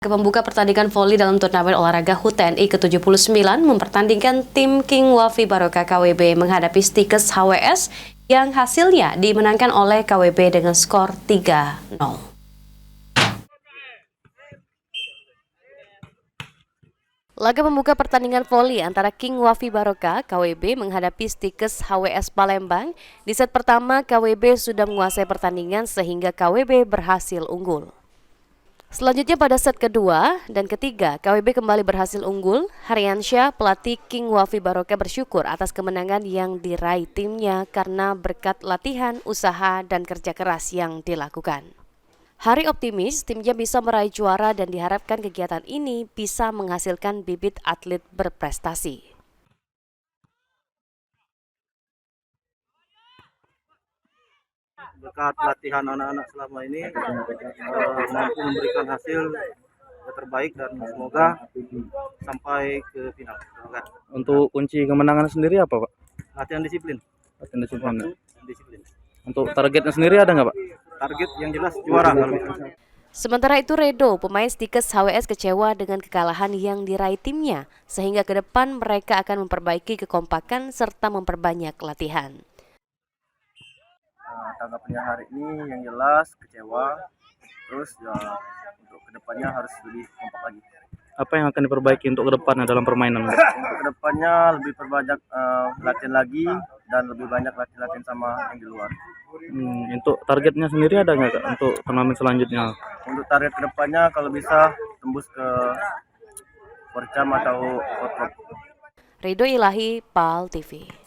Pembuka pertandingan voli dalam turnamen olahraga HUT TNI ke-79 mempertandingkan tim King Wafi Barokah KWB menghadapi Stikes HWS yang hasilnya dimenangkan oleh KWB dengan skor 3-0. Laga pembuka pertandingan voli antara King Wafi Barokah KWB menghadapi Stikes HWS Palembang. Di set pertama KWB sudah menguasai pertandingan sehingga KWB berhasil unggul. Selanjutnya pada set kedua dan ketiga, KWB kembali berhasil unggul. Haryansyah, pelatih King Wafi Barokah bersyukur atas kemenangan yang diraih timnya karena berkat latihan, usaha, dan kerja keras yang dilakukan. Hari optimis, timnya bisa meraih juara dan diharapkan kegiatan ini bisa menghasilkan bibit atlet berprestasi. Berkat latihan anak-anak selama ini mampu memberikan hasil yang terbaik dan semoga sampai ke final. Untuk kunci kemenangan sendiri apa, Pak? Latihan disiplin. Latihan disiplin. Disiplin. Untuk targetnya sendiri ada nggak, Pak? Target yang jelas juara kalau bisa. Sementara itu Redo, pemain Stikes HWS kecewa dengan kekalahan yang diraih timnya, sehingga ke depan mereka akan memperbaiki kekompakan serta memperbanyak latihan. Tanggapannya hari ini yang jelas kecewa, terus ya untuk kedepannya harus lebih kompak lagi. Apa yang akan diperbaiki untuk kedepannya dalam permainan? Untuk kedepannya lebih perbanyak latihan lagi dan lebih banyak latihan sama yang di luar. Untuk targetnya sendiri ada nggak, Kak, untuk turnamen selanjutnya? Untuk target kedepannya kalau bisa tembus ke Percam atau Kotrop. Ridho Ilahi, PAL TV.